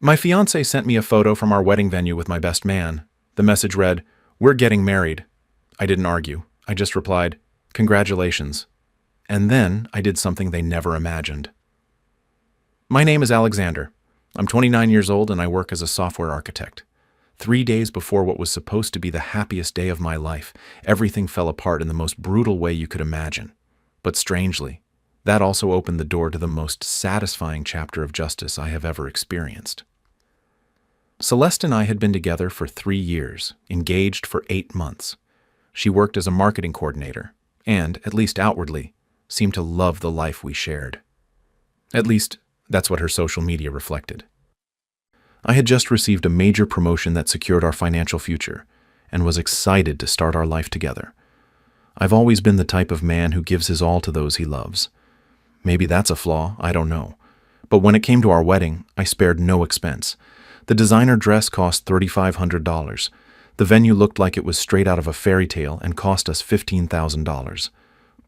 My fiancé sent me a photo from our wedding venue with my best man. The message read, "We're getting married." I didn't argue. I just replied, "Congratulations." And then I did something they never imagined. My name is Alexander. I'm 29 years old and I work as a software architect. 3 days before what was supposed to be the happiest day of my life, everything fell apart in the most brutal way you could imagine. But strangely, that also opened the door to the most satisfying chapter of justice I have ever experienced. Celeste and I had been together for 3 years, engaged for 8 months. She worked as a marketing coordinator, and, at least outwardly, seemed to love the life we shared. At least, that's what her social media reflected. I had just received a major promotion that secured our financial future, and was excited to start our life together. I've always been the type of man who gives his all to those he loves. Maybe that's a flaw, I don't know. But when it came to our wedding, I spared no expense. The designer dress cost $3,500. The venue looked like it was straight out of a fairy tale and cost us $15,000.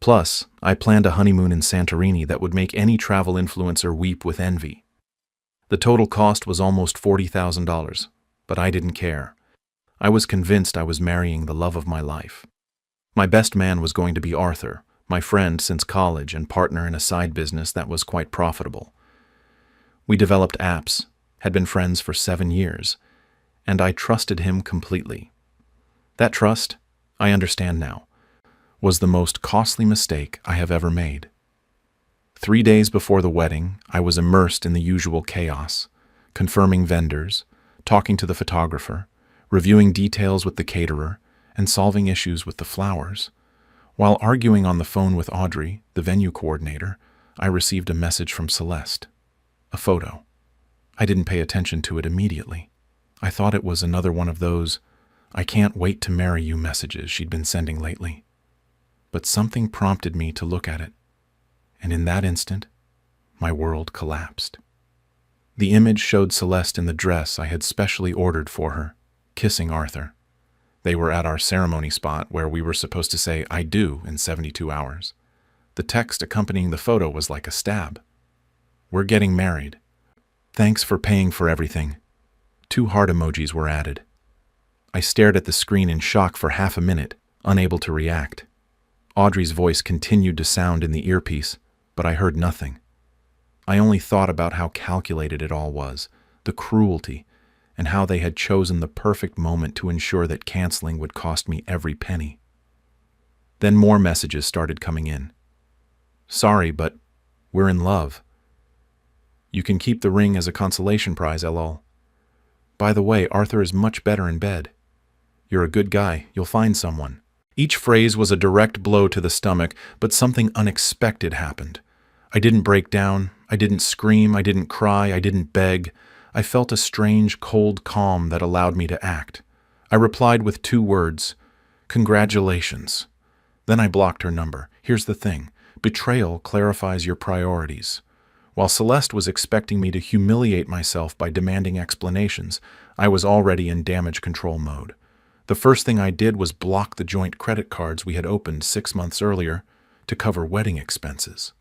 Plus, I planned a honeymoon in Santorini that would make any travel influencer weep with envy. The total cost was almost $40,000, but I didn't care. I was convinced I was marrying the love of my life. My best man was going to be Arthur, my friend since college and partner in a side business that was quite profitable. We developed apps, had been friends for 7 years, and I trusted him completely. That trust, I understand now, was the most costly mistake I have ever made. 3 days before the wedding, I was immersed in the usual chaos, confirming vendors, talking to the photographer, reviewing details with the caterer, and solving issues with the flowers. While arguing on the phone with Audrey, the venue coordinator, I received a message from Celeste. A photo. I didn't pay attention to it immediately. I thought it was another one of those, "I can't wait to marry you" messages she'd been sending lately. But something prompted me to look at it, and in that instant, my world collapsed. The image showed Celeste in the dress I had specially ordered for her, kissing Arthur. They were at our ceremony spot where we were supposed to say "I do" in 72 hours. The text accompanying the photo was like a stab. "We're getting married. Thanks for paying for everything." 2 heart emojis were added. I stared at the screen in shock for half a minute, unable to react. Audrey's voice continued to sound in the earpiece, but I heard nothing. I only thought about how calculated it all was, the cruelty, and how they had chosen the perfect moment to ensure that canceling would cost me every penny. Then more messages started coming in. "Sorry, but we're in love. You can keep the ring as a consolation prize, lol. By the way, Arthur is much better in bed. You're a good guy, you'll find someone." Each phrase was a direct blow to the stomach, but something unexpected happened. I didn't break down, I didn't scream, I didn't cry, I didn't beg. I felt a strange, cold calm that allowed me to act. I replied with 2 words, "Congratulations." Then I blocked her number. Here's the thing. Betrayal clarifies your priorities. While Celeste was expecting me to humiliate myself by demanding explanations, I was already in damage control mode. The first thing I did was block the joint credit cards we had opened 6 months earlier to cover wedding expenses.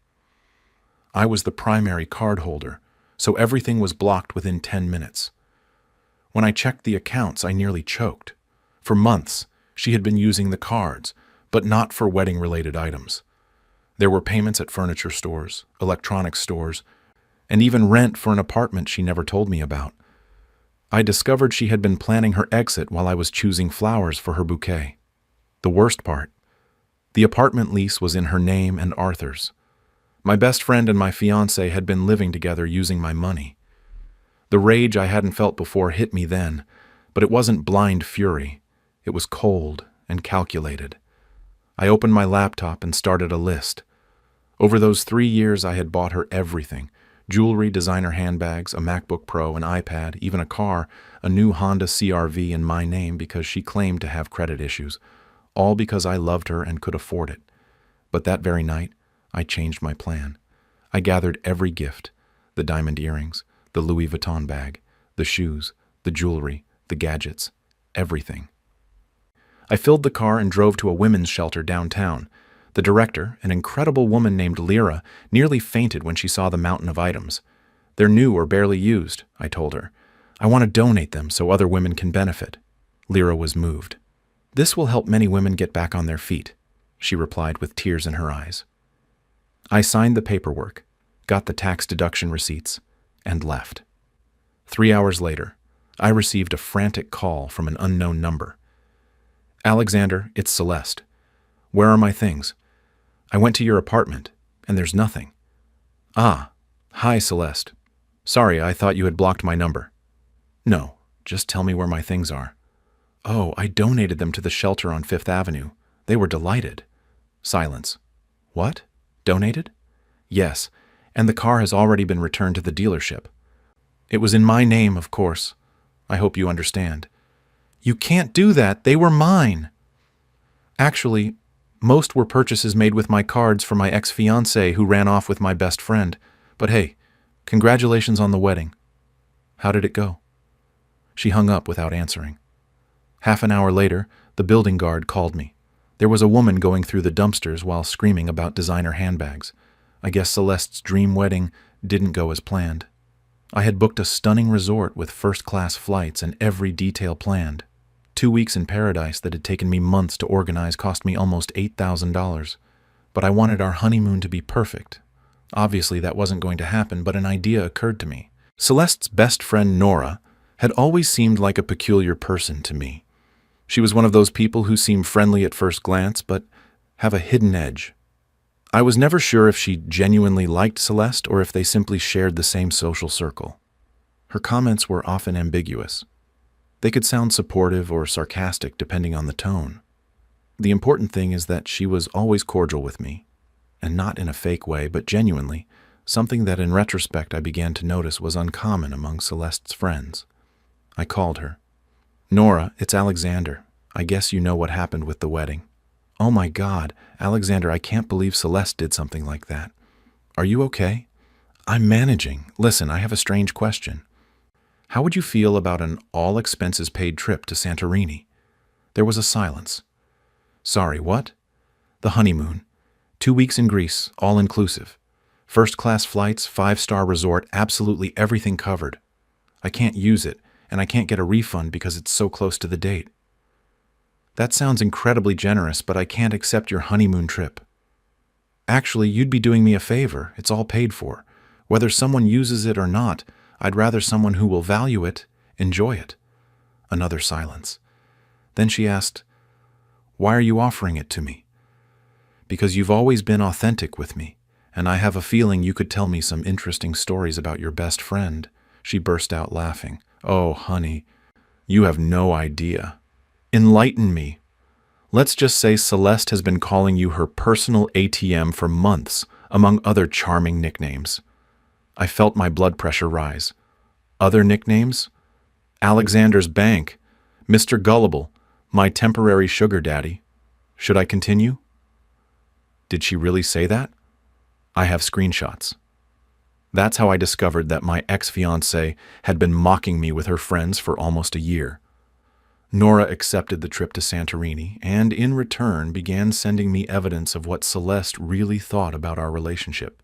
I was the primary card holder, so everything was blocked within 10 minutes. When I checked the accounts, I nearly choked. For months, she had been using the cards, but not for wedding-related items. There were payments at furniture stores, electronics stores, and even rent for an apartment she never told me about. I discovered she had been planning her exit while I was choosing flowers for her bouquet. The worst part, the apartment lease was in her name and Arthur's. My best friend and my fiancé had been living together using my money. The rage I hadn't felt before hit me then, but it wasn't blind fury. It was cold and calculated. I opened my laptop and started a list. Over those 3 years, I had bought her everything: jewelry, designer handbags, a MacBook Pro, an iPad, even a car, a new Honda CR-V in my name because she claimed to have credit issues, all because I loved her and could afford it. But that very night, I changed my plan. I gathered every gift: the diamond earrings, the Louis Vuitton bag, the shoes, the jewelry, the gadgets, everything. I filled the car and drove to a women's shelter downtown. The director, an incredible woman named Lyra, nearly fainted when she saw the mountain of items. "They're new or barely used," I told her. I want to donate them so other women can benefit. Lyra was moved. This will help many women get back on their feet, she replied with tears in her eyes. I signed the paperwork, got the tax deduction receipts, and left. 3 hours later, I received a frantic call from an unknown number. Alexander, it's Celeste. Where are my things? I went to your apartment, and there's nothing. Ah, hi, Celeste. Sorry, I thought you had blocked my number. No, just tell me where my things are. Oh, I donated them to the shelter on Fifth Avenue. They were delighted. Silence. What? Donated? Yes, and the car has already been returned to the dealership. It was in my name, of course. I hope you understand. You can't do that. They were mine. Actually, most were purchases made with my cards for my ex-fiancée who ran off with my best friend. But hey, congratulations on the wedding. How did it go? She hung up without answering. Half an hour later, the building guard called me. There was a woman going through the dumpsters while screaming about designer handbags. I guess Celeste's dream wedding didn't go as planned. I had booked a stunning resort with first-class flights and every detail planned. 2 weeks in paradise that had taken me months to organize cost me almost $8,000. But I wanted our honeymoon to be perfect. Obviously, that wasn't going to happen, but an idea occurred to me. Celeste's best friend, Nora, had always seemed like a peculiar person to me. She was one of those people who seem friendly at first glance, but have a hidden edge. I was never sure if she genuinely liked Celeste or if they simply shared the same social circle. Her comments were often ambiguous. They could sound supportive or sarcastic depending on the tone. The important thing is that she was always cordial with me, and not in a fake way, but genuinely, something that in retrospect I began to notice was uncommon among Celeste's friends. I called her. Nora, it's Alexander. I guess you know what happened with the wedding. Oh my God, Alexander, I can't believe Celeste did something like that. Are you okay? I'm managing. Listen, I have a strange question. How would you feel about an all-expenses-paid trip to Santorini? There was a silence. Sorry, what? The honeymoon. 2 weeks in Greece, all-inclusive. First-class flights, 5-star resort, absolutely everything covered. I can't use it, and I can't get a refund because it's so close to the date. That sounds incredibly generous, but I can't accept your honeymoon trip. Actually, you'd be doing me a favor. It's all paid for. Whether someone uses it or not, I'd rather someone who will value it, enjoy it. Another silence. Then she asked, Why are you offering it to me? Because you've always been authentic with me, and I have a feeling you could tell me some interesting stories about your best friend. She burst out laughing. Oh, honey, you have no idea. Enlighten me. Let's just say Celeste has been calling you her personal ATM for months, among other charming nicknames. I felt my blood pressure rise. Other nicknames? Alexander's Bank, Mr. Gullible, my temporary sugar daddy. Should I continue? Did she really say that? I have screenshots. That's how I discovered that my ex-fiancée had been mocking me with her friends for almost a year. Nora accepted the trip to Santorini and, in return, began sending me evidence of what Celeste really thought about our relationship.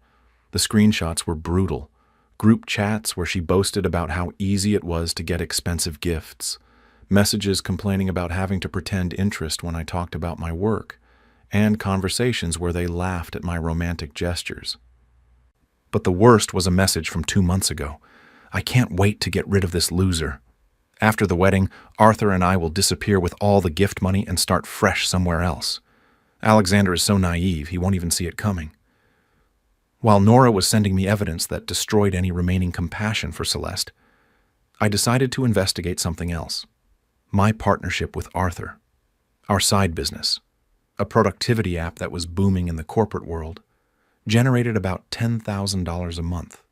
The screenshots were brutal. Group chats where she boasted about how easy it was to get expensive gifts, messages complaining about having to pretend interest when I talked about my work, and conversations where they laughed at my romantic gestures. But the worst was a message from 2 months ago. I can't wait to get rid of this loser. After the wedding, Arthur and I will disappear with all the gift money and start fresh somewhere else. Alexander is so naive, he won't even see it coming. While Nora was sending me evidence that destroyed any remaining compassion for Celeste, I decided to investigate something else. My partnership with Arthur. Our side business. A productivity app that was booming in the corporate world. Generated about $10,000 a month.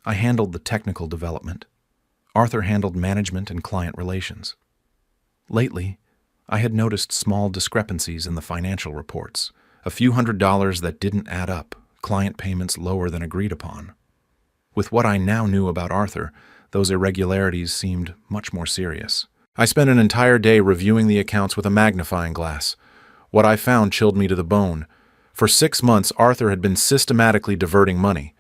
I handled the technical development. Arthur handled management and client relations. Lately, I had noticed small discrepancies in the financial reports, a few $100s that didn't add up, client payments lower than agreed upon. With what I now knew about Arthur, those irregularities seemed much more serious. I spent an entire day reviewing the accounts with a magnifying glass. What I found chilled me to the bone. For 6 months, Arthur had been systematically diverting money,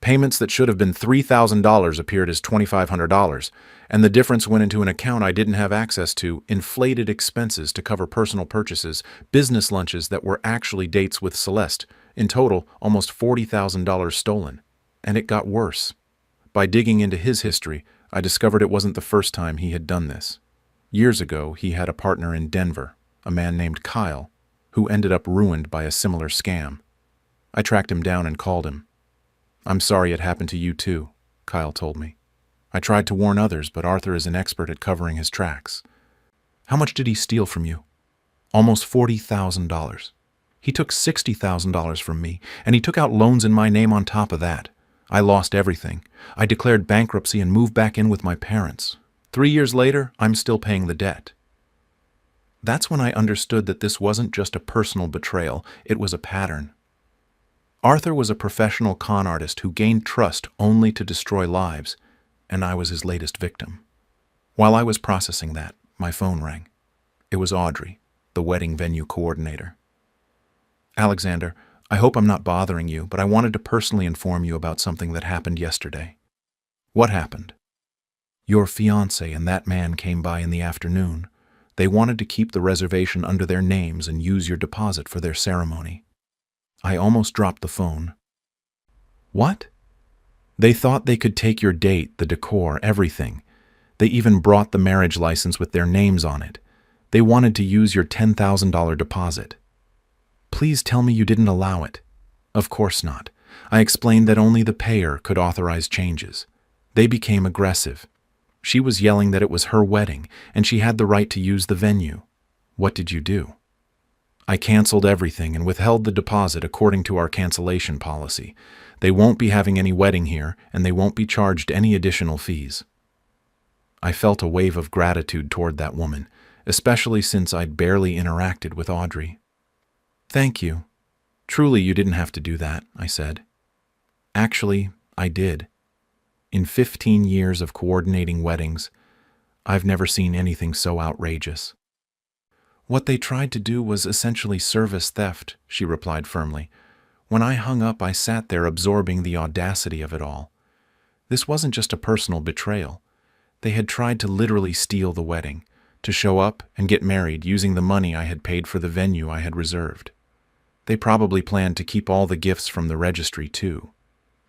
Payments that should have been $3,000 appeared as $2,500, and the difference went into an account I didn't have access to, inflated expenses to cover personal purchases, business lunches that were actually dates with Celeste. In total, almost $40,000 stolen. And it got worse. By digging into his history, I discovered it wasn't the first time he had done this. Years ago, he had a partner in Denver, a man named Kyle, who ended up ruined by a similar scam. I tracked him down and called him. "I'm sorry it happened to you too," Kyle told me. "I tried to warn others, but Arthur is an expert at covering his tracks." "How much did he steal from you?" "Almost $40,000. He took $60,000 from me, and he took out loans in my name on top of that. I lost everything. I declared bankruptcy and moved back in with my parents. 3 years later, I'm still paying the debt." That's when I understood that this wasn't just a personal betrayal, it was a pattern. Arthur was a professional con artist who gained trust only to destroy lives, and I was his latest victim. While I was processing that, my phone rang. It was Audrey, the wedding venue coordinator. "Alexander, I hope I'm not bothering you, but I wanted to personally inform you about something that happened yesterday." "What happened?" "Your fiancé and that man came by in the afternoon. They wanted to keep the reservation under their names and use your deposit for their ceremony." I almost dropped the phone. "What?" "They thought they could take your date, the decor, everything. They even brought the marriage license with their names on it. They wanted to use your $10,000 deposit." "Please tell me you didn't allow it." "Of course not. I explained that only the payer could authorize changes. They became aggressive. She was yelling that it was her wedding, and she had the right to use the venue." "What did you do?" "I canceled everything and withheld the deposit according to our cancellation policy. They won't be having any wedding here, and they won't be charged any additional fees." I felt a wave of gratitude toward that woman, especially since I'd barely interacted with Audrey. "Thank you. Truly, you didn't have to do that," I said. "Actually, I did. In 15 years of coordinating weddings, I've never seen anything so outrageous." "What they tried to do was essentially service theft," she replied firmly. "When I hung up, I sat there absorbing the audacity of it all. This wasn't just a personal betrayal. They had tried to literally steal the wedding, to show up and get married using the money I had paid for the venue I had reserved. They probably planned to keep all the gifts from the registry too.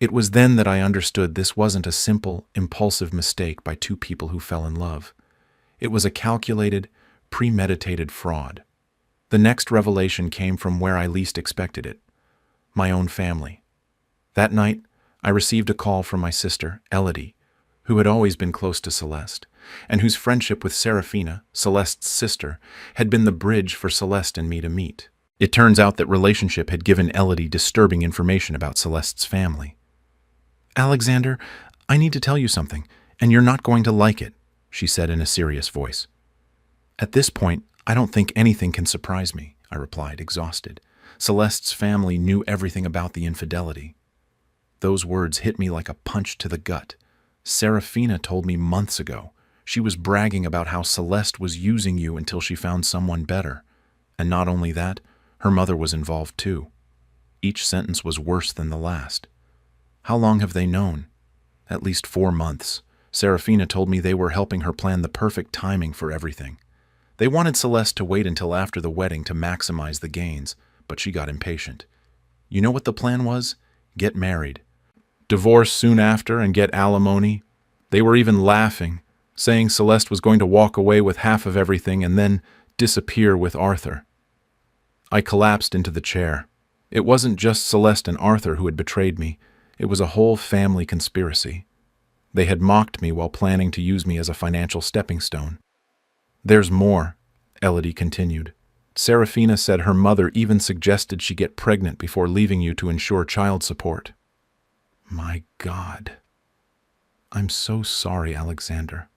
It was then that I understood this wasn't a simple, impulsive mistake by two people who fell in love. It was a calculated, premeditated fraud. The next revelation came from where I least expected it: my own family. That night, I received a call from my sister, Elodie, who had always been close to Celeste, and whose friendship with Serafina, Celeste's sister, had been the bridge for Celeste and me to meet. It turns out that relationship had given Elodie disturbing information about Celeste's family. "Alexander, I need to tell you something, and you're not going to like it," she said in a serious voice. "At this point, I don't think anything can surprise me," I replied, exhausted. Celeste's family knew everything about the infidelity. Those words hit me like a punch to the gut. Serafina told me months ago. She was bragging about how Celeste was using you until she found someone better. And not only that, her mother was involved too. Each sentence was worse than the last. How long have they known? At least 4 months. Serafina told me they were helping her plan the perfect timing for everything. They wanted Celeste to wait until after the wedding to maximize the gains, but she got impatient. You know what the plan was? Get married. Divorce soon after and get alimony. They were even laughing, saying Celeste was going to walk away with half of everything and then disappear with Arthur. I collapsed into the chair. It wasn't just Celeste and Arthur who had betrayed me. It was a whole family conspiracy. They had mocked me while planning to use me as a financial stepping stone. "There's more," Elodie continued. "Serafina said her mother even suggested she get pregnant before leaving you to ensure child support." My God. "I'm so sorry, Alexander.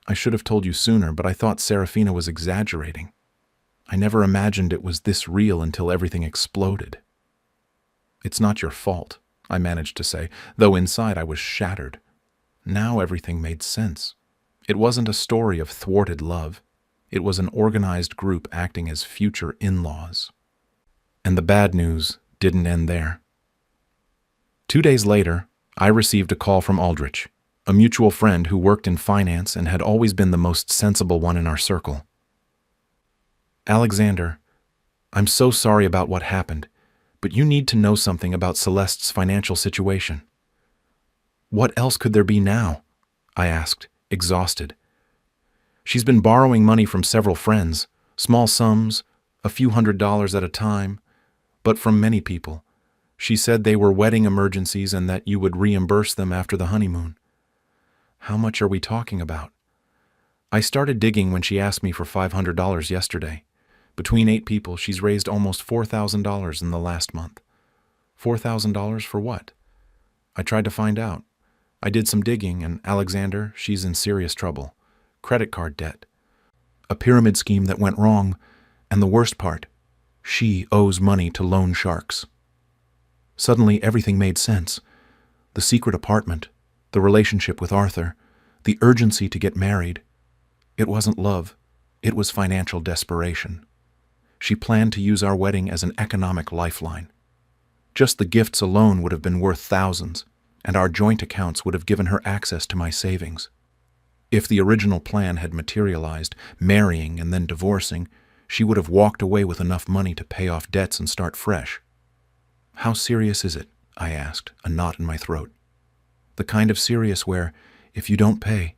I should have told you sooner, but I thought Serafina was exaggerating. I never imagined it was this real until everything exploded." "It's not your fault," I managed to say, though inside I was shattered. Now everything made sense. It wasn't a story of thwarted love. It was an organized group acting as future in-laws. And the bad news didn't end there. 2 days later, I received a call from Aldrich, a mutual friend who worked in finance and had always been the most sensible one in our circle. Alexander, I'm so sorry about what happened, but you need to know something about Celeste's financial situation. What else could there be now? I asked, exhausted. She's been borrowing money from several friends, small sums, a few $100s at a time, but from many people. She said they were wedding emergencies and that you would reimburse them after the honeymoon. How much are we talking about? I started digging when she asked me for $500 yesterday. Between 8 people, she's raised almost $4,000 in the last month. $4,000 for what? I tried to find out. I did some digging, and Alexander, she's in serious trouble. Credit card debt. A pyramid scheme that went wrong, and the worst part, she owes money to loan sharks. Suddenly, everything made sense. The secret apartment, the relationship with Arthur, the urgency to get married. It wasn't love. It was financial desperation. She planned to use our wedding as an economic lifeline. Just the gifts alone would have been worth thousands, and our joint accounts would have given her access to my savings. If the original plan had materialized, marrying and then divorcing, she would have walked away with enough money to pay off debts and start fresh. How serious is it? I asked, a knot in my throat. The kind of serious where, if you don't pay,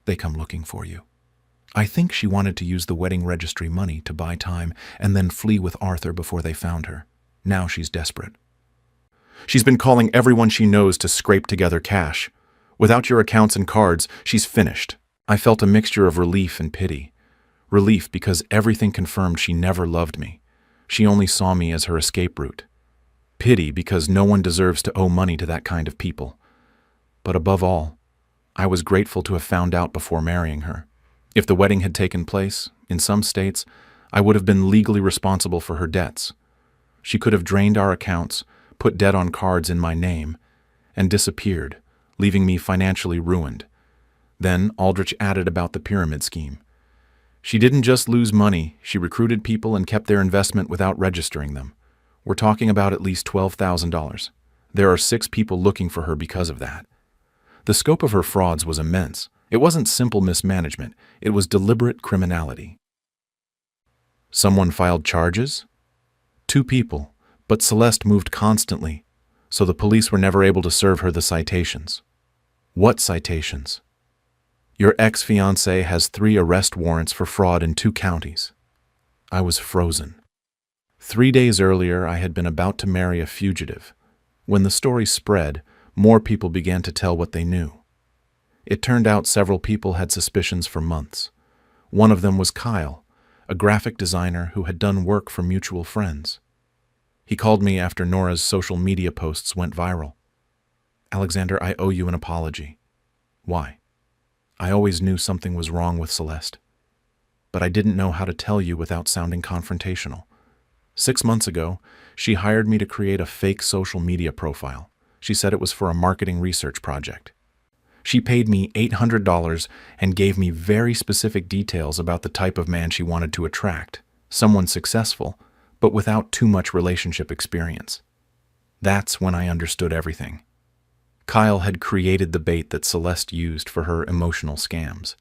they come looking for you. I think she wanted to use the wedding registry money to buy time and then flee with Arthur before they found her. Now she's desperate. She's been calling everyone she knows to scrape together cash. Without your accounts and cards, she's finished. I felt a mixture of relief and pity. Relief because everything confirmed she never loved me. She only saw me as her escape route. Pity because no one deserves to owe money to that kind of people. But above all, I was grateful to have found out before marrying her. If the wedding had taken place, in some states, I would have been legally responsible for her debts. She could have drained our accounts, put debt on cards in my name, and disappeared, leaving me financially ruined. Then Aldrich added about the pyramid scheme. She didn't just lose money, she recruited people and kept their investment without registering them. We're talking about at least $12,000. There are 6 people looking for her because of that. The scope of her frauds was immense. It wasn't simple mismanagement, it was deliberate criminality. Someone filed charges? 2 people, but Celeste moved constantly, so the police were never able to serve her the citations. What citations? Your ex-fiancé has 3 arrest warrants for fraud in 2 counties. I was frozen. 3 days earlier, I had been about to marry a fugitive. When the story spread, more people began to tell what they knew. It turned out several people had suspicions for months. One of them was Kyle, a graphic designer who had done work for mutual friends. He called me after Nora's social media posts went viral. Alexander, I owe you an apology. Why? I always knew something was wrong with Celeste, but I didn't know how to tell you without sounding confrontational. 6 months ago, she hired me to create a fake social media profile. She said it was for a marketing research project. She paid me $800 and gave me very specific details about the type of man she wanted to attract, someone successful, but without too much relationship experience. That's when I understood everything. Kyle had created the bait that Celeste used for her emotional scams.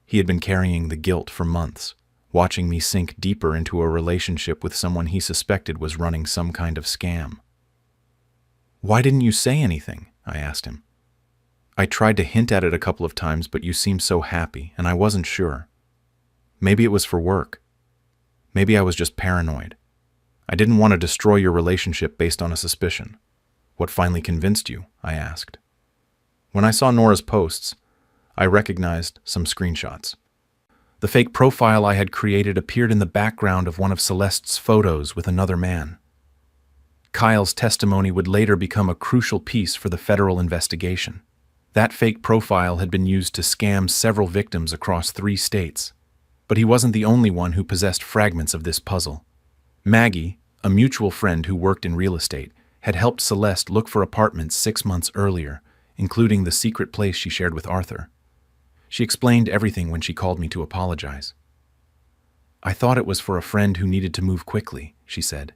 He had been carrying the guilt for months, watching me sink deeper into a relationship with someone he suspected was running some kind of scam. Why didn't you say anything? I asked him. I tried to hint at it a couple of times, but you seemed so happy, and I wasn't sure. Maybe it was for work. Maybe I was just paranoid. I didn't want to destroy your relationship based on a suspicion. What finally convinced you? I asked. When I saw Nora's posts, I recognized some screenshots. The fake profile I had created appeared in the background of one of Celeste's photos with another man. Kyle's testimony would later become a crucial piece for the federal investigation. That fake profile had been used to scam several victims across 3 states. But he wasn't the only one who possessed fragments of this puzzle. Maggie, a mutual friend who worked in real estate, had helped Celeste look for apartments 6 months earlier, including the secret place she shared with Arthur. She explained everything when she called me to apologize. I thought it was for a friend who needed to move quickly, she said.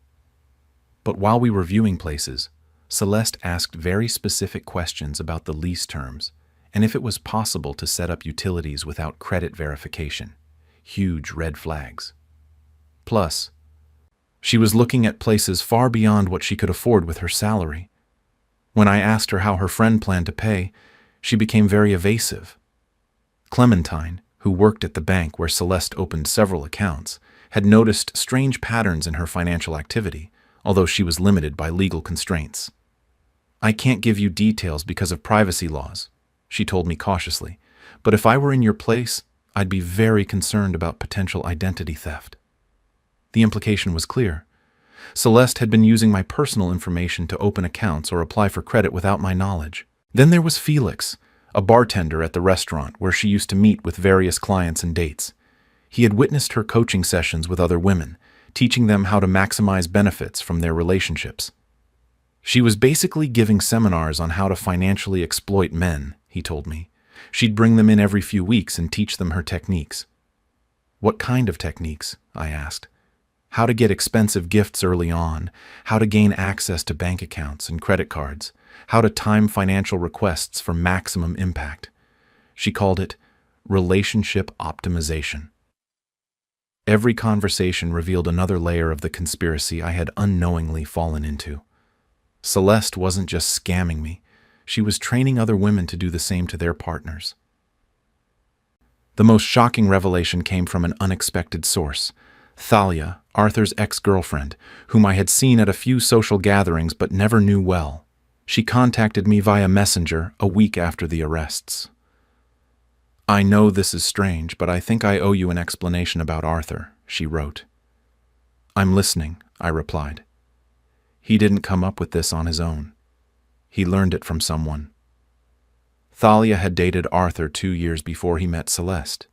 But while we were viewing places, Celeste asked very specific questions about the lease terms and if it was possible to set up utilities without credit verification. Huge red flags. Plus, she was looking at places far beyond what she could afford with her salary. When I asked her how her friend planned to pay, she became very evasive. Clementine, who worked at the bank where Celeste opened several accounts, had noticed strange patterns in her financial activity, although she was limited by legal constraints. "I can't give you details because of privacy laws," she told me cautiously, "but if I were in your place, I'd be very concerned about potential identity theft." The implication was clear. Celeste had been using my personal information to open accounts or apply for credit without my knowledge. Then there was Felix, a bartender at the restaurant where she used to meet with various clients and dates. He had witnessed her coaching sessions with other women, teaching them how to maximize benefits from their relationships. She was basically giving seminars on how to financially exploit men, he told me. She'd bring them in every few weeks and teach them her techniques. "What kind of techniques?" I asked. "How to get expensive gifts early on, how to gain access to bank accounts and credit cards, how to time financial requests for maximum impact." She called it relationship optimization. Every conversation revealed another layer of the conspiracy I had unknowingly fallen into. Celeste wasn't just scamming me, she was training other women to do the same to their partners. The most shocking revelation came from an unexpected source. Thalia, Arthur's ex-girlfriend, whom I had seen at a few social gatherings but never knew well. She contacted me via messenger a week after the arrests. "I know this is strange, but I think I owe you an explanation about Arthur," she wrote. "I'm listening," I replied. "He didn't come up with this on his own. He learned it from someone." Thalia had dated Arthur 2 years before he met Celeste.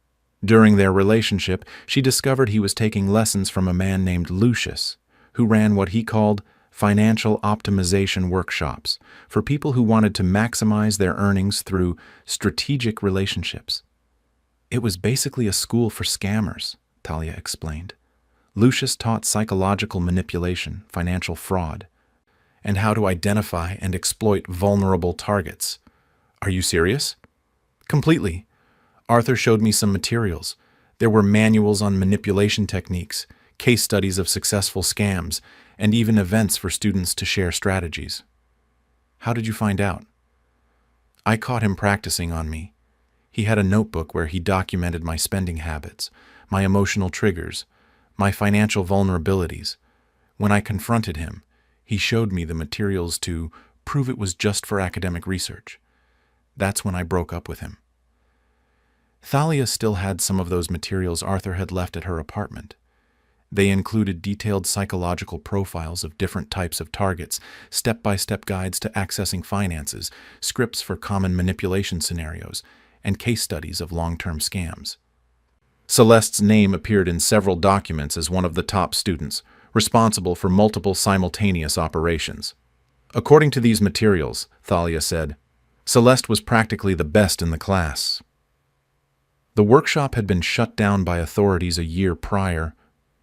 During their relationship, she discovered he was taking lessons from a man named Lucius, who ran what he called financial optimization workshops for people who wanted to maximize their earnings through strategic relationships. "It was basically a school for scammers," Thalia explained. Lucius taught psychological manipulation, financial fraud, and how to identify and exploit vulnerable targets. "Are you serious?" "Completely. Arthur showed me some materials. There were manuals on manipulation techniques, case studies of successful scams, and even events for students to share strategies." "How did you find out?" "I caught him practicing on me. He had a notebook where he documented my spending habits, my emotional triggers, my financial vulnerabilities. When I confronted him, he showed me the materials to prove it was just for academic research. That's when I broke up with him." Thalia still had some of those materials Arthur had left at her apartment. They included detailed psychological profiles of different types of targets, step-by-step guides to accessing finances, scripts for common manipulation scenarios, and case studies of long-term scams. Celeste's name appeared in several documents as one of the top students, responsible for multiple simultaneous operations. According to these materials, Thalia said, Celeste was practically the best in the class. The workshop had been shut down by authorities a year prior,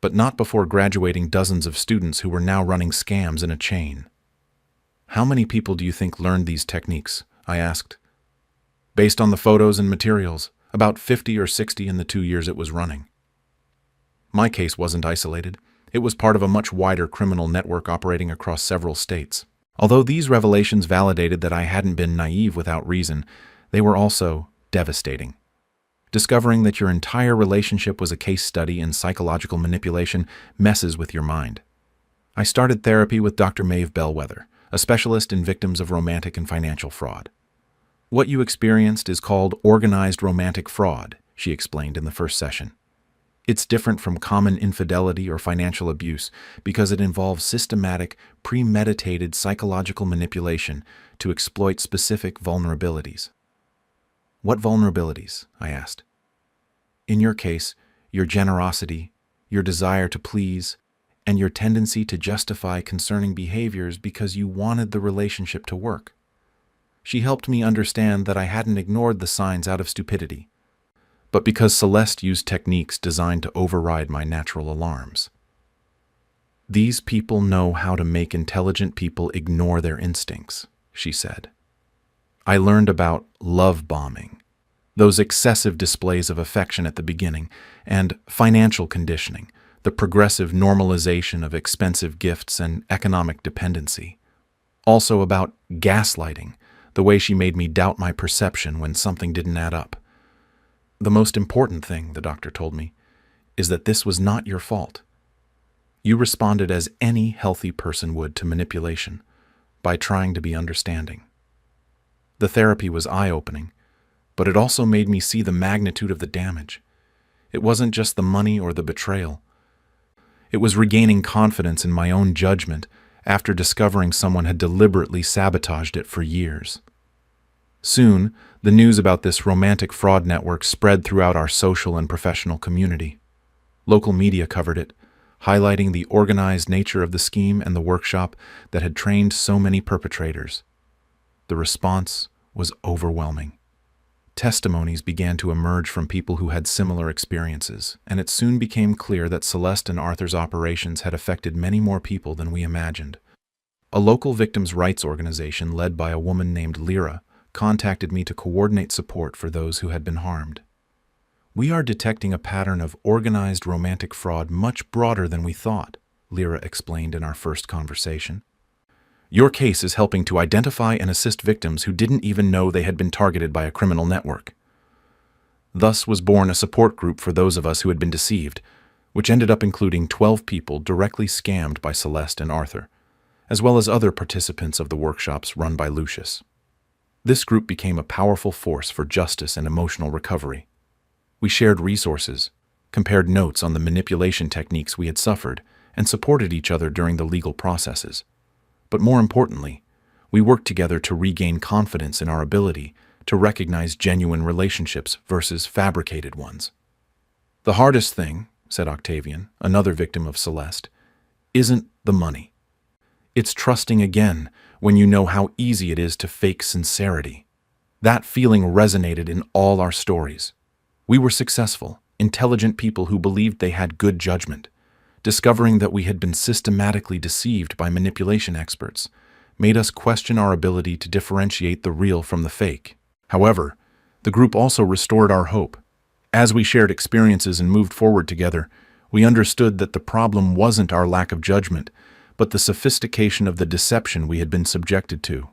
but not before graduating dozens of students who were now running scams in a chain. "How many people do you think learned these techniques?" I asked. "Based on the photos and materials, about 50 or 60 in the 2 years it was running." My case wasn't isolated. It was part of a much wider criminal network operating across several states. Although these revelations validated that I hadn't been naive without reason, they were also devastating. Discovering that your entire relationship was a case study in psychological manipulation messes with your mind. I started therapy with Dr. Maeve Bellwether, a specialist in victims of romantic and financial fraud. "What you experienced is called organized romantic fraud," she explained in the first session. "It's different from common infidelity or financial abuse because it involves systematic, premeditated psychological manipulation to exploit specific vulnerabilities." "What vulnerabilities?" I asked. "In your case, your generosity, your desire to please, and your tendency to justify concerning behaviors because you wanted the relationship to work." She helped me understand that I hadn't ignored the signs out of stupidity, but because Celeste used techniques designed to override my natural alarms. "These people know how to make intelligent people ignore their instincts," she said. I learned about love bombing, those excessive displays of affection at the beginning, and financial conditioning, the progressive normalization of expensive gifts and economic dependency. Also about gaslighting, the way she made me doubt my perception when something didn't add up. "The most important thing," the doctor told me, "is that this was not your fault. You responded as any healthy person would to manipulation, by trying to be understanding." The therapy was eye-opening, but it also made me see the magnitude of the damage. It wasn't just the money or the betrayal. It was regaining confidence in my own judgment after discovering someone had deliberately sabotaged it for years. Soon, the news about this romantic fraud network spread throughout our social and professional community. Local media covered it, highlighting the organized nature of the scheme and the workshop that had trained so many perpetrators. The response was overwhelming. Testimonies began to emerge from people who had similar experiences, and it soon became clear that Celeste and Arthur's operations had affected many more people than we imagined. A local victims' rights organization led by a woman named Lyra contacted me to coordinate support for those who had been harmed. "We are detecting a pattern of organized romantic fraud much broader than we thought," Lyra explained in our first conversation. "Your case is helping to identify and assist victims who didn't even know they had been targeted by a criminal network." Thus was born a support group for those of us who had been deceived, which ended up including 12 people directly scammed by Celeste and Arthur, as well as other participants of the workshops run by Lucius. This group became a powerful force for justice and emotional recovery. We shared resources, compared notes on the manipulation techniques we had suffered, and supported each other during the legal processes. But more importantly, we worked together to regain confidence in our ability to recognize genuine relationships versus fabricated ones. "The hardest thing," said Octavian, another victim of Celeste, "isn't the money. It's trusting again when you know how easy it is to fake sincerity." That feeling resonated in all our stories. We were successful, intelligent people who believed they had good judgment. Discovering that we had been systematically deceived by manipulation experts made us question our ability to differentiate the real from the fake. However, the group also restored our hope. As we shared experiences and moved forward together, we understood that the problem wasn't our lack of judgment, but the sophistication of the deception we had been subjected to.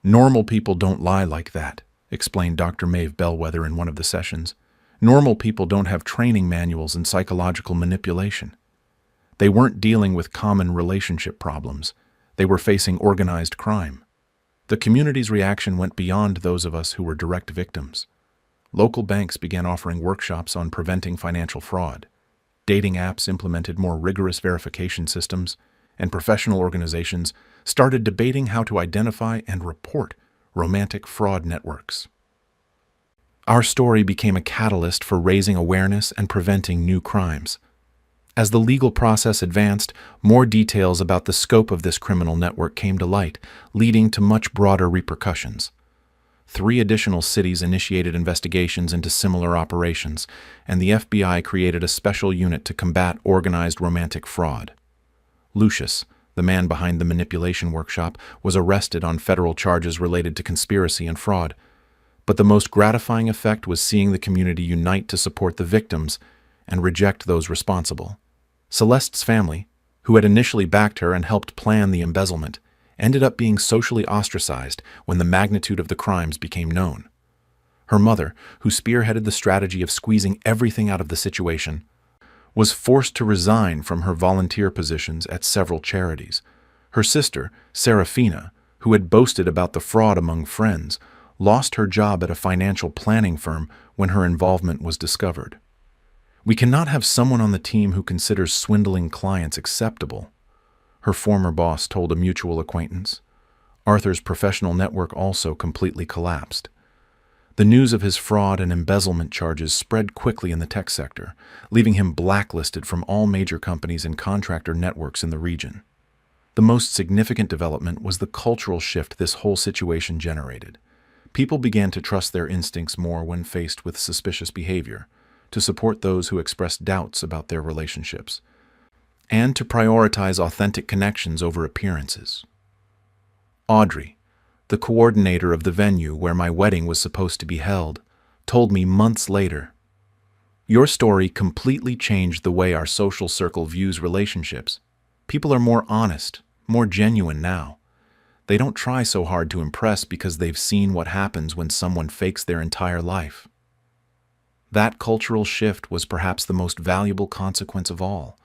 "Normal people don't lie like that," explained Dr. Maeve Bellwether in one of the sessions. "Normal people don't have training manuals in psychological manipulation." They weren't dealing with common relationship problems. They were facing organized crime. The community's reaction went beyond those of us who were direct victims. Local banks began offering workshops on preventing financial fraud. Dating apps implemented more rigorous verification systems, and professional organizations started debating how to identify and report romantic fraud networks. Our story became a catalyst for raising awareness and preventing new crimes. As the legal process advanced, more details about the scope of this criminal network came to light, leading to much broader repercussions. 3 additional cities initiated investigations into similar operations, and the FBI created a special unit to combat organized romantic fraud. Lucius, the man behind the manipulation workshop, was arrested on federal charges related to conspiracy and fraud. But the most gratifying effect was seeing the community unite to support the victims and reject those responsible. Celeste's family, who had initially backed her and helped plan the embezzlement, ended up being socially ostracized when the magnitude of the crimes became known. Her mother, who spearheaded the strategy of squeezing everything out of the situation, was forced to resign from her volunteer positions at several charities. Her sister, Serafina, who had boasted about the fraud among friends, lost her job at a financial planning firm when her involvement was discovered. "We cannot have someone on the team who considers swindling clients acceptable," her former boss told a mutual acquaintance. Arthur's professional network also completely collapsed. The news of his fraud and embezzlement charges spread quickly in the tech sector, leaving him blacklisted from all major companies and contractor networks in the region. The most significant development was the cultural shift this whole situation generated. People began to trust their instincts more when faced with suspicious behavior, to support those who expressed doubts about their relationships. and to prioritize authentic connections over appearances. Audrey, the coordinator of the venue where my wedding was supposed to be held, told me months later, "Your story completely changed the way our social circle views relationships. People are more honest, more genuine now. They don't try so hard to impress because they've seen what happens when someone fakes their entire life." That cultural shift was perhaps the most valuable consequence of all,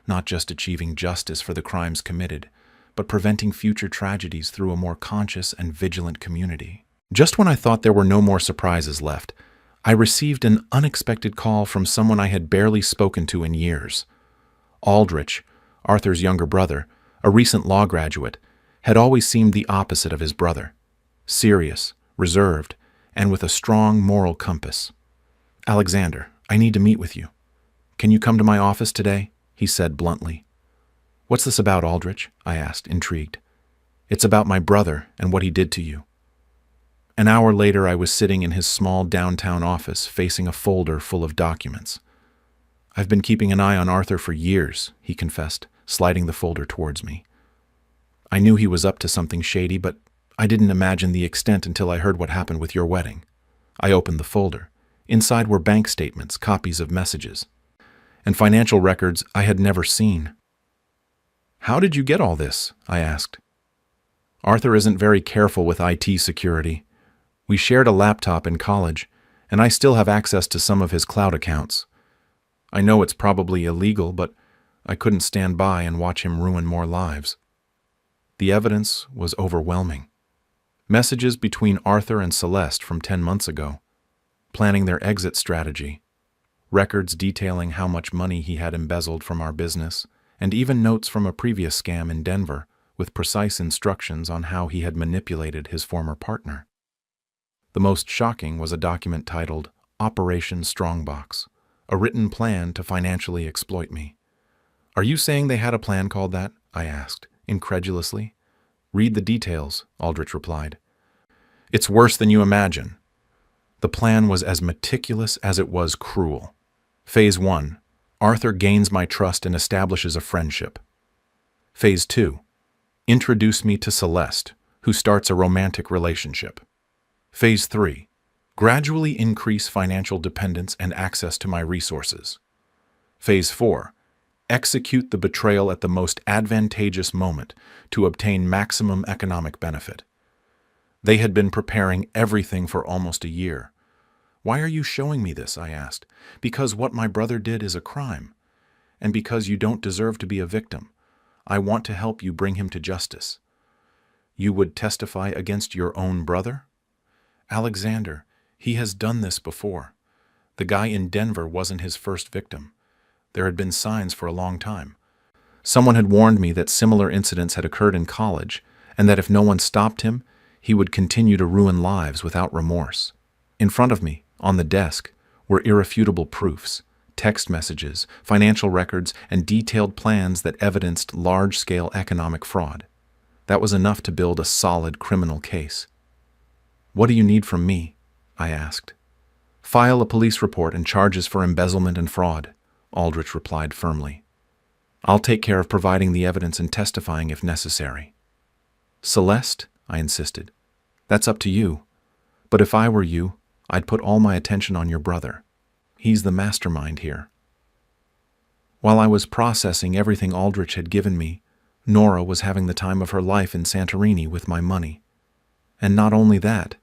not just achieving justice for the crimes committed, but preventing future tragedies through a more conscious and vigilant community. Just when I thought there were no more surprises left, I received an unexpected call from someone I had barely spoken to in years. Aldrich, Arthur's younger brother, a recent law graduate, had always seemed the opposite of his brother: serious, reserved, and with a strong moral compass. "Alexander, I need to meet with you. Can you come to my office today?" he said bluntly. "What's this about, Aldrich?" I asked, intrigued. "It's about my brother and what he did to you." An hour later, I was sitting in his small downtown office, facing a folder full of documents. "I've been keeping an eye on Arthur for years," he confessed, sliding the folder towards me. "I knew he was up to something shady, but I didn't imagine the extent until I heard what happened with your wedding." I opened the folder. Inside were bank statements, copies of messages, and financial records I had never seen. "How did you get all this?" I asked. "Arthur isn't very careful with IT security. We shared a laptop in college, and I still have access to some of his cloud accounts. I know it's probably illegal, but I couldn't stand by and watch him ruin more lives." The evidence was overwhelming. Messages between Arthur and Celeste from 10 months ago, planning their exit strategy, records detailing how much money he had embezzled from our business, and even notes from a previous scam in Denver with precise instructions on how he had manipulated his former partner. The most shocking was a document titled Operation Strongbox, a written plan to financially exploit me. "Are you saying they had a plan called that?" I asked, incredulously. "Read the details," Aldrich replied. "It's worse than you imagine." The plan was as meticulous as it was cruel. Phase 1. Arthur gains my trust and establishes a friendship. Phase 2. Introduce me to Celeste, who starts a romantic relationship. Phase 3. Gradually increase financial dependence and access to my resources. Phase 4. Execute the betrayal at the most advantageous moment to obtain maximum economic benefit. They had been preparing everything for almost a year. "Why are you showing me this?" I asked. "Because what my brother did is a crime, and because you don't deserve to be a victim. I want to help you bring him to justice." "You would testify against your own brother?" "Alexander, he has done this before. The guy in Denver wasn't his first victim. There had been signs for a long time. Someone had warned me that similar incidents had occurred in college, and that if no one stopped him, he would continue to ruin lives without remorse." In front of me, on the desk, were irrefutable proofs, text messages, financial records, and detailed plans that evidenced large-scale economic fraud. That was enough to build a solid criminal case. "What do you need from me?" I asked. "File a police report and charges for embezzlement and fraud," Aldrich replied firmly. "I'll take care of providing the evidence and testifying if necessary." "Celeste," I insisted, "that's up to you. But if I were you, I'd put all my attention on your brother. He's the mastermind here." While I was processing everything Aldrich had given me, Nora was having the time of her life in Santorini with my money. And not only that,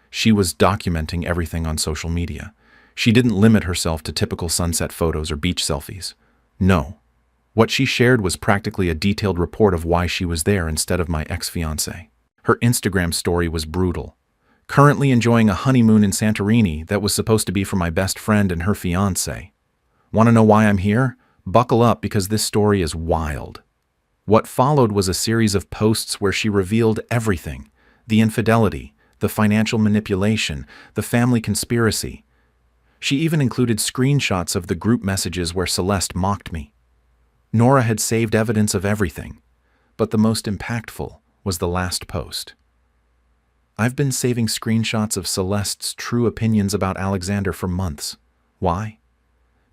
she was documenting everything on social media. She didn't limit herself to typical sunset photos or beach selfies. No. What she shared was practically a detailed report of why she was there instead of my ex-fiancé. Her Instagram story was brutal. "Currently enjoying a honeymoon in Santorini that was supposed to be for my best friend and her fiancé. Want to know why I'm here? Buckle up because this story is wild." What followed was a series of posts where she revealed everything: the infidelity, the financial manipulation, the family conspiracy. She even included screenshots of the group messages where Celeste mocked me. Nora had saved evidence of everything, but the most impactful was the last post. "I've been saving screenshots of Celeste's true opinions about Alexander for months. Why?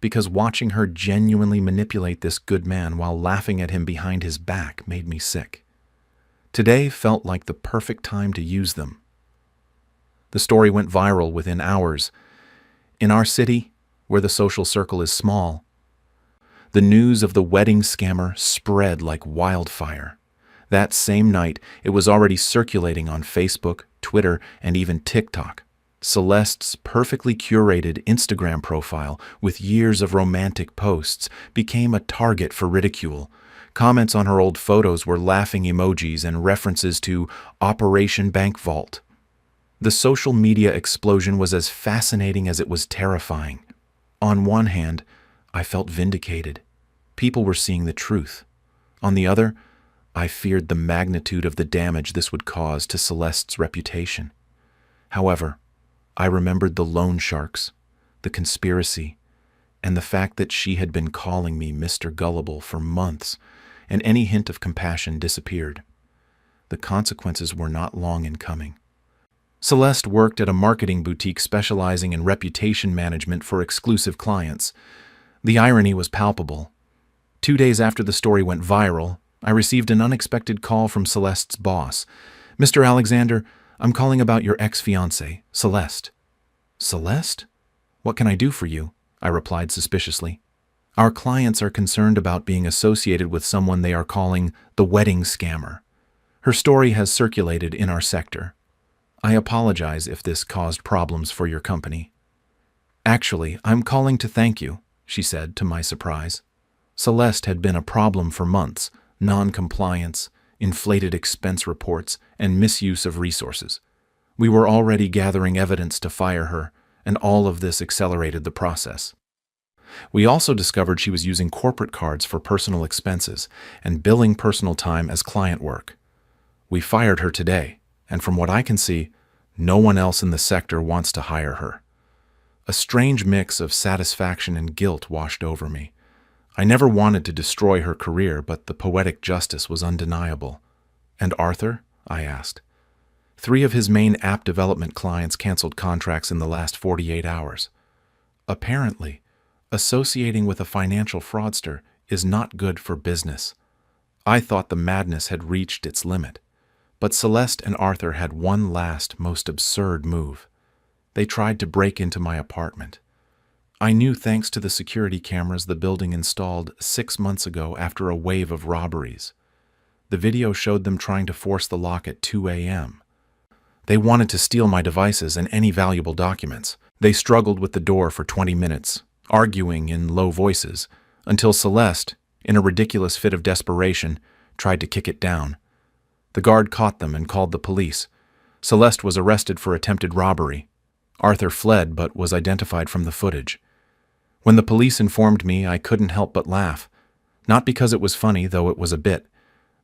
because watching her genuinely manipulate this good man while laughing at him behind his back made me sick. Today felt like the perfect time to use them. The story went viral within hours. In our city, where the social circle is small, the news of the wedding scammer spread like wildfire. That same night, it was already circulating on Facebook, Twitter, and even TikTok. Celeste's perfectly curated Instagram profile with years of romantic posts became a target for ridicule. Comments on her old photos were laughing emojis and references to Operation Bank Vault. The social media explosion was as fascinating as it was terrifying. On one hand, I felt vindicated. People were seeing the truth. On the other, I feared the magnitude of the damage this would cause to Celeste's reputation. However, I remembered the loan sharks, the conspiracy, and the fact that she had been calling me Mr. Gullible for months, and any hint of compassion disappeared. The consequences were not long in coming. Celeste worked at a marketing boutique specializing in reputation management for exclusive clients. The irony was palpable. 2 days after the story went viral, I received an unexpected call from Celeste's boss. "Mr. Alexander, I'm calling about your ex-fiancée, Celeste." "Celeste? What can I do for you?" I replied suspiciously. "Our clients are concerned about being associated with someone they are calling the wedding scammer. Her story has circulated in our sector. I apologize if this caused problems for your company." "Actually, I'm calling to thank you," she said, to my surprise. Celeste had been a problem for months: non-compliance, inflated expense reports, and misuse of resources. We were already gathering evidence to fire her, and all of this accelerated the process. We also discovered she was using corporate cards for personal expenses and billing personal time as client work. We fired her today, and from what I can see, no one else in the sector wants to hire her. A strange mix of satisfaction and guilt washed over me. I never wanted to destroy her career, but the poetic justice was undeniable. "And Arthur?" I asked. 3 of his main app development clients canceled contracts in the last 48 hours. Apparently, associating with a financial fraudster is not good for business. I thought the madness had reached its limit. But Celeste and Arthur had one last, most absurd move. They tried to break into my apartment. I knew thanks to the security cameras the building installed 6 months ago after a wave of robberies. The video showed them trying to force the lock at 2 a.m. They wanted to steal my devices and any valuable documents. They struggled with the door for 20 minutes, arguing in low voices, until Celeste, in a ridiculous fit of desperation, tried to kick it down. The guard caught them and called the police. Celeste was arrested for attempted robbery. Arthur fled but was identified from the footage. When the police informed me, I couldn't help but laugh. Not because it was funny, though it was a bit,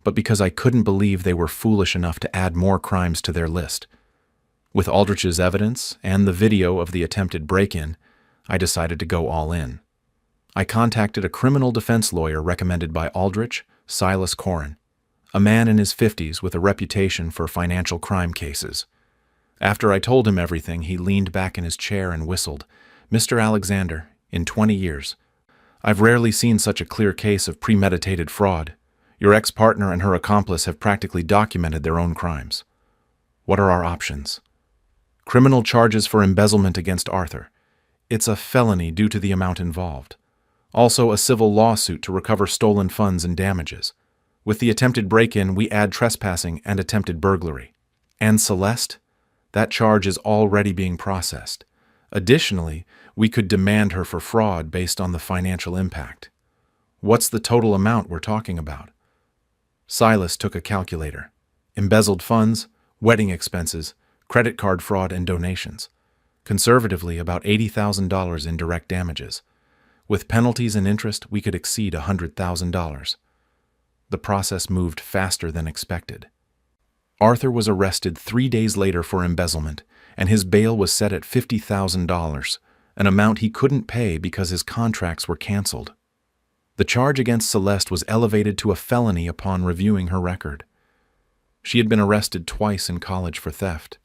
but because I couldn't believe they were foolish enough to add more crimes to their list. With Aldrich's evidence and the video of the attempted break-in, I decided to go all in. I contacted a criminal defense lawyer recommended by Aldrich, Silas Corrin, a man in his 50s with a reputation for financial crime cases. After I told him everything, he leaned back in his chair and whistled. "Mr. Alexander, in 20 years, I've rarely seen such a clear case of premeditated fraud. Your ex-partner and her accomplice have practically documented their own crimes. What are our options?" "Criminal charges for embezzlement against Arthur. It's a felony due to the amount involved. Also a civil lawsuit to recover stolen funds and damages. With the attempted break-in, we add trespassing and attempted burglary. And Celeste? That charge is already being processed. Additionally, we could demand her for fraud based on the financial impact. What's the total amount we're talking about?" Silas took a calculator. Embezzled funds, wedding expenses, credit card fraud, and donations. Conservatively, about $80,000 in direct damages. With penalties and interest, we could exceed $100,000. The process moved faster than expected. Arthur was arrested 3 days later for embezzlement, and his bail was set at $50,000, an amount he couldn't pay because his contracts were canceled. The charge against Celeste was elevated to a felony upon reviewing her record. She had been arrested twice in college for theft,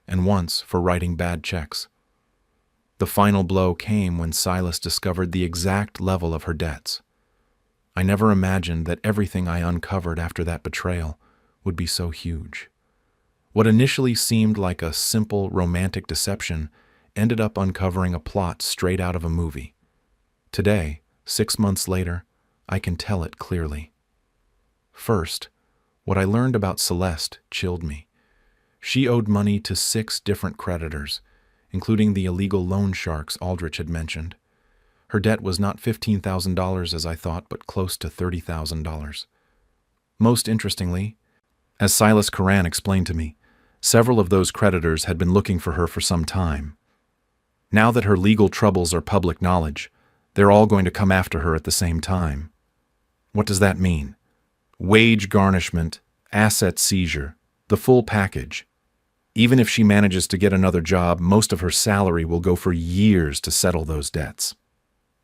and once for writing bad checks. The final blow came when Silas discovered the exact level of her debts. I never imagined that everything I uncovered after that betrayal would be so huge. What initially seemed like a simple romantic deception ended up uncovering a plot straight out of a movie. Today, 6 months later, I can tell it clearly. First, what I learned about Celeste chilled me. She owed money to 6 different creditors, including the illegal loan sharks Aldrich had mentioned. Her debt was not $15,000 as I thought, but close to $30,000. Most interestingly, as Silas Curran explained to me, several of those creditors had been looking for her for some time. Now that her legal troubles are public knowledge, they're all going to come after her at the same time. What does that mean? Wage garnishment, asset seizure, the full package. Even if she manages to get another job, most of her salary will go for years to settle those debts.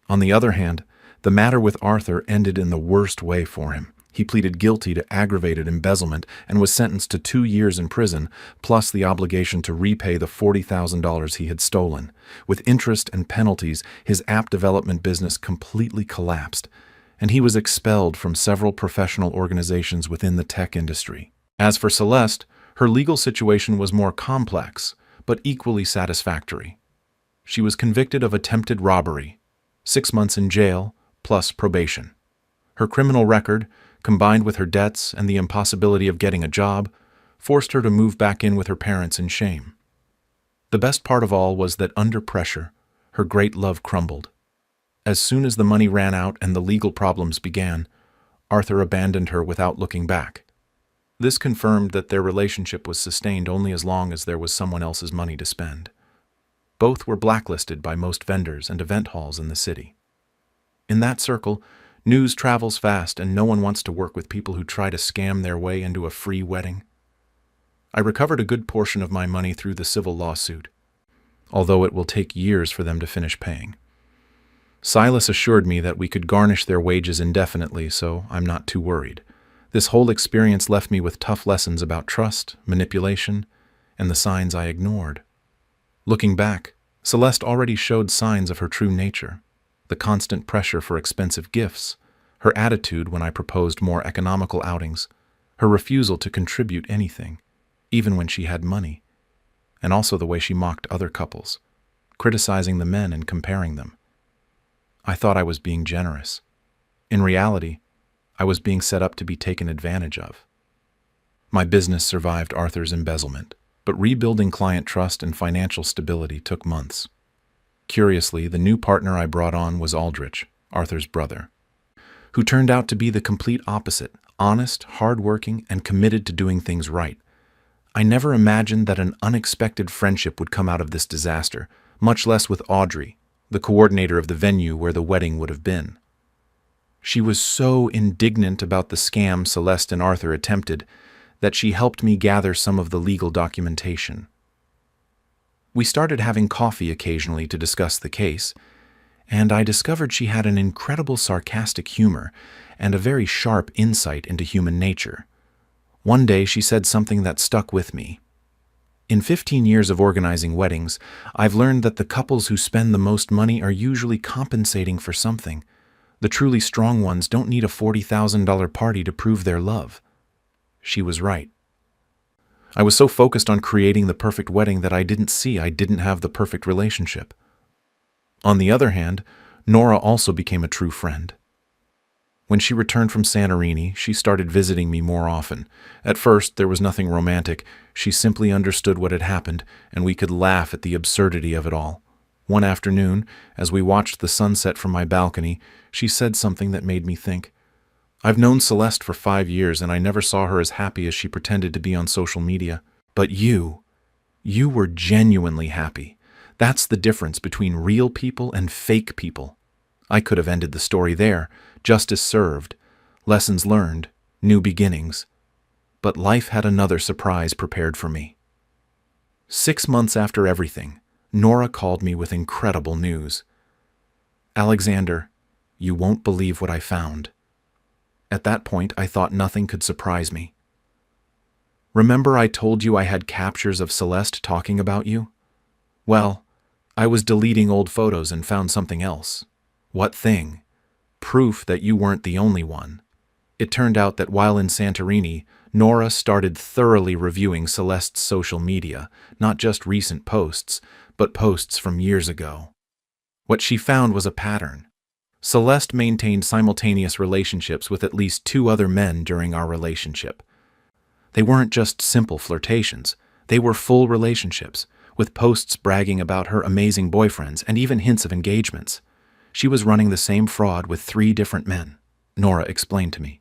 On the other hand, the matter with Arthur ended in the worst way for him. He pleaded guilty to aggravated embezzlement and was sentenced to 2 years in prison, plus the obligation to repay the $40,000 he had stolen. With interest and penalties, his app development business completely collapsed, and he was expelled from several professional organizations within the tech industry. As for Celeste, her legal situation was more complex, but equally satisfactory. She was convicted of attempted robbery, 6 months in jail, plus probation. Her criminal record, combined with her debts and the impossibility of getting a job, forced her to move back in with her parents in shame. The best part of all was that under pressure, her great love crumbled. As soon as the money ran out and the legal problems began, Arthur abandoned her without looking back. This confirmed that their relationship was sustained only as long as there was someone else's money to spend. Both were blacklisted by most vendors and event halls in the city. In that circle, news travels fast and no one wants to work with people who try to scam their way into a free wedding. I recovered a good portion of my money through the civil lawsuit, although it will take years for them to finish paying. Silas assured me that we could garnish their wages indefinitely, so I'm not too worried. This whole experience left me with tough lessons about trust, manipulation, and the signs I ignored. Looking back, Celeste already showed signs of her true nature. The constant pressure for expensive gifts, her attitude when I proposed more economical outings, her refusal to contribute anything, even when she had money, and also the way she mocked other couples, criticizing the men and comparing them. I thought I was being generous. In reality, I was being set up to be taken advantage of. My business survived Arthur's embezzlement, but rebuilding client trust and financial stability took months. Curiously, the new partner I brought on was Aldrich, Arthur's brother, who turned out to be the complete opposite, honest, hardworking, and committed to doing things right. I never imagined that an unexpected friendship would come out of this disaster, much less with Audrey, the coordinator of the venue where the wedding would have been. She was so indignant about the scam Celeste and Arthur attempted that she helped me gather some of the legal documentation. We started having coffee occasionally to discuss the case, and I discovered she had an incredible sarcastic humor and a very sharp insight into human nature. One day she said something that stuck with me. In 15 years of organizing weddings, I've learned that the couples who spend the most money are usually compensating for something. The truly strong ones don't need a $40,000 party to prove their love. She was right. I was so focused on creating the perfect wedding that I didn't see I didn't have the perfect relationship. On the other hand, Nora also became a true friend. When she returned from Santorini, she started visiting me more often. At first, there was nothing romantic. She simply understood what had happened, and we could laugh at the absurdity of it all. One afternoon, as we watched the sunset from my balcony, she said something that made me think. I've known Celeste for 5 years, and I never saw her as happy as she pretended to be on social media. But you were genuinely happy. That's the difference between real people and fake people. I could have ended the story there. Justice served. Lessons learned. New beginnings. But life had another surprise prepared for me. 6 months after everything, Nora called me with incredible news. Alexander, you won't believe what I found. At that point, I thought nothing could surprise me. Remember I told you I had captures of Celeste talking about you? Well, I was deleting old photos and found something else. What thing? Proof that you weren't the only one. It turned out that while in Santorini, Nora started thoroughly reviewing Celeste's social media, not just recent posts, but posts from years ago. What she found was a pattern. Celeste maintained simultaneous relationships with at least 2 other men during our relationship. They weren't just simple flirtations, they were full relationships, with posts bragging about her amazing boyfriends and even hints of engagements. She was running the same fraud with 3 different men, Nora explained to me.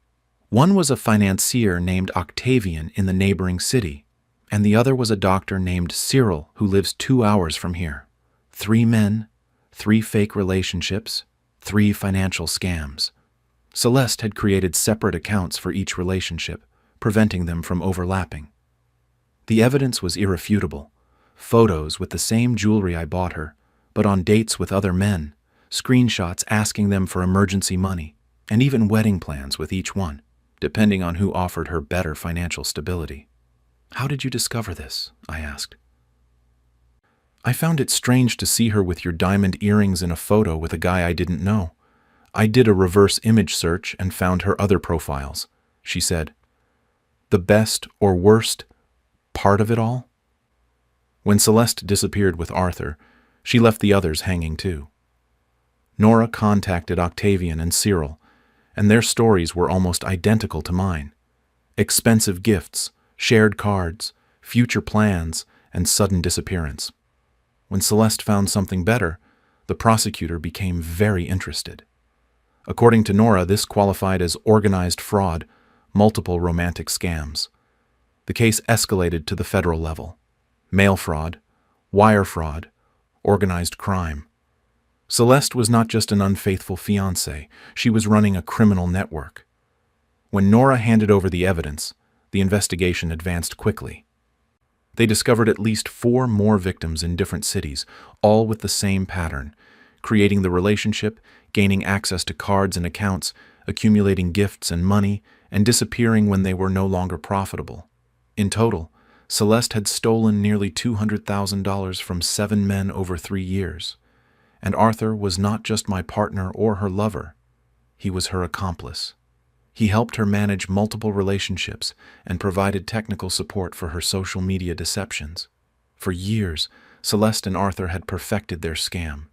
One was a financier named Octavian in the neighboring city, and the other was a doctor named Cyril who lives 2 hours from here. 3 men, 3 fake relationships, 3 financial scams. Celeste had created separate accounts for each relationship, preventing them from overlapping. The evidence was irrefutable. Photos with the same jewelry I bought her, but on dates with other men, screenshots asking them for emergency money, and even wedding plans with each one, depending on who offered her better financial stability. "How did you discover this?" I asked. "I found it strange to see her with your diamond earrings in a photo with a guy I didn't know. I did a reverse image search and found her other profiles," she said. The best or worst part of it all? When Celeste disappeared with Arthur, she left the others hanging too. Nora contacted Octavian and Cyril, and their stories were almost identical to mine. Expensive gifts, shared cards, future plans, and sudden disappearance. When Celeste found something better, the prosecutor became very interested. According to Nora, this qualified as organized fraud, multiple romantic scams. The case escalated to the federal level. Mail fraud, wire fraud, organized crime. Celeste was not just an unfaithful fiancée, she was running a criminal network. When Nora handed over the evidence, the investigation advanced quickly. They discovered at least 4 more victims in different cities, all with the same pattern: creating the relationship, gaining access to cards and accounts, accumulating gifts and money, and disappearing when they were no longer profitable. In total, Celeste had stolen nearly $200,000 from 7 men over 3 years. And Arthur was not just my partner or her lover, he was her accomplice. He helped her manage multiple relationships and provided technical support for her social media deceptions. For years, Celeste and Arthur had perfected their scam.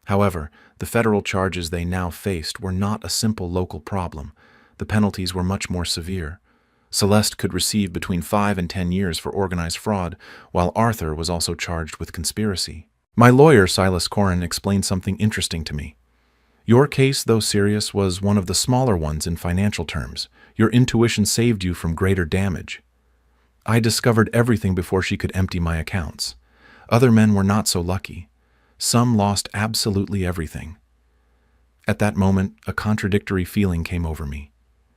However, the federal charges they now faced were not a simple local problem. The penalties were much more severe. Celeste could receive between 5 and 10 years for organized fraud, while Arthur was also charged with conspiracy. My lawyer, Silas Corrin, explained something interesting to me. Your case, though serious, was one of the smaller ones in financial terms. Your intuition saved you from greater damage. I discovered everything before she could empty my accounts. Other men were not so lucky. Some lost absolutely everything. At that moment, a contradictory feeling came over me.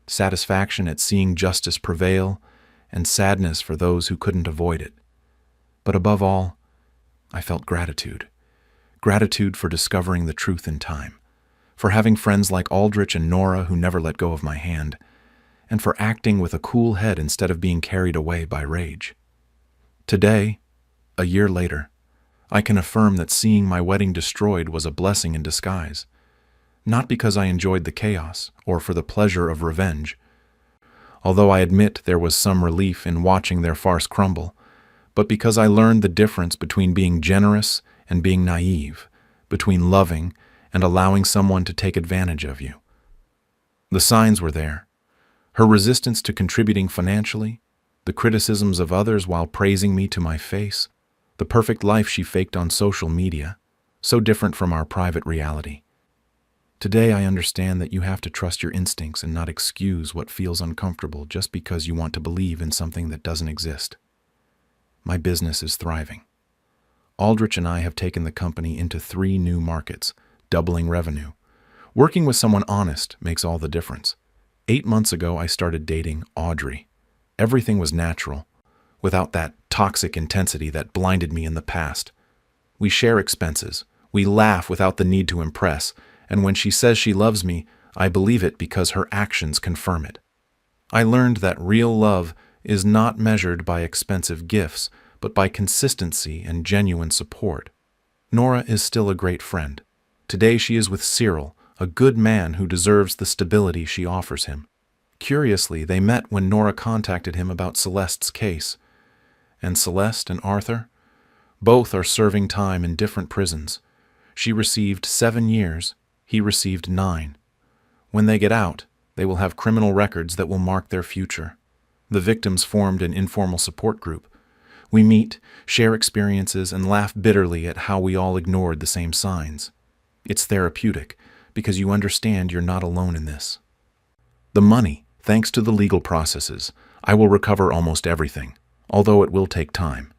Satisfaction at seeing justice prevail, and sadness for those who couldn't avoid it. But above all, I felt gratitude. Gratitude for discovering the truth in time, for having friends like Aldrich and Nora who never let go of my hand, and for acting with a cool head instead of being carried away by rage. Today, a year later, I can affirm that seeing my wedding destroyed was a blessing in disguise. Not because I enjoyed the chaos or for the pleasure of revenge, although I admit there was some relief in watching their farce crumble, but because I learned the difference between being generous and being naive, between loving and allowing someone to take advantage of you. The signs were there. Her resistance to contributing financially, the criticisms of others while praising me to my face, the perfect life she faked on social media, so different from our private reality. Today I understand that you have to trust your instincts and not excuse what feels uncomfortable just because you want to believe in something that doesn't exist. My business is thriving. Aldrich and I have taken the company into 3 new markets, doubling revenue. Working with someone honest makes all the difference. 8 months ago, I started dating Audrey. Everything was natural, without that toxic intensity that blinded me in the past. We share expenses. We laugh without the need to impress. And when she says she loves me, I believe it because her actions confirm it. I learned that real love is not measured by expensive gifts, but by consistency and genuine support. Nora is still a great friend. Today she is with Cyril, a good man who deserves the stability she offers him. Curiously, they met when Nora contacted him about Celeste's case. And Celeste and Arthur? Both are serving time in different prisons. She received 7 years, he received 9. When they get out, they will have criminal records that will mark their future. The victims formed an informal support group. We meet, share experiences, and laugh bitterly at how we all ignored the same signs. It's therapeutic, because you understand you're not alone in this. The money, thanks to the legal processes, I will recover almost everything, although it will take time.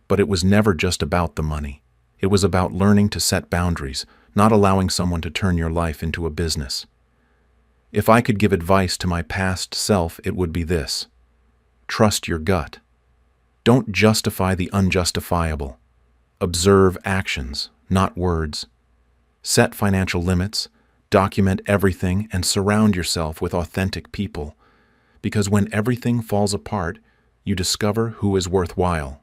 But it was never just about the money. It was about learning to set boundaries, not allowing someone to turn your life into a business. If I could give advice to my past self, it would be this. Trust your gut. Don't justify the unjustifiable. Observe actions, not words. Set financial limits, document everything, and surround yourself with authentic people. Because when everything falls apart, you discover who is worthwhile.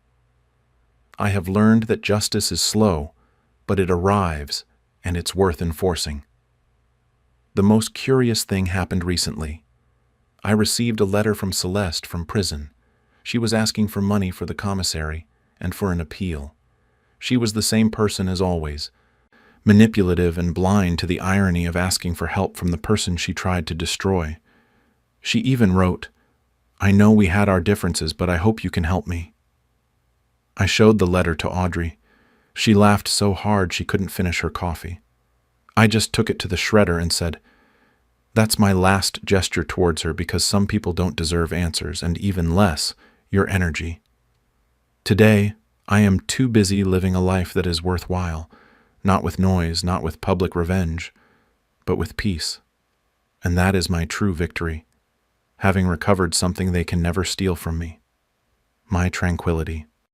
I have learned that justice is slow, but it arrives, and it's worth enforcing. The most curious thing happened recently. I received a letter from Celeste from prison. She was asking for money for the commissary and for an appeal. She was the same person as always, manipulative and blind to the irony of asking for help from the person she tried to destroy. She even wrote, "I know we had our differences, but I hope you can help me." I showed the letter to Audrey. She laughed so hard she couldn't finish her coffee. I just took it to the shredder and said, "That's my last gesture towards her because some people don't deserve answers, and even less, your energy. Today, I am too busy living a life that is worthwhile, not with noise, not with public revenge, but with peace. And that is my true victory, having recovered something they can never steal from me, my tranquility."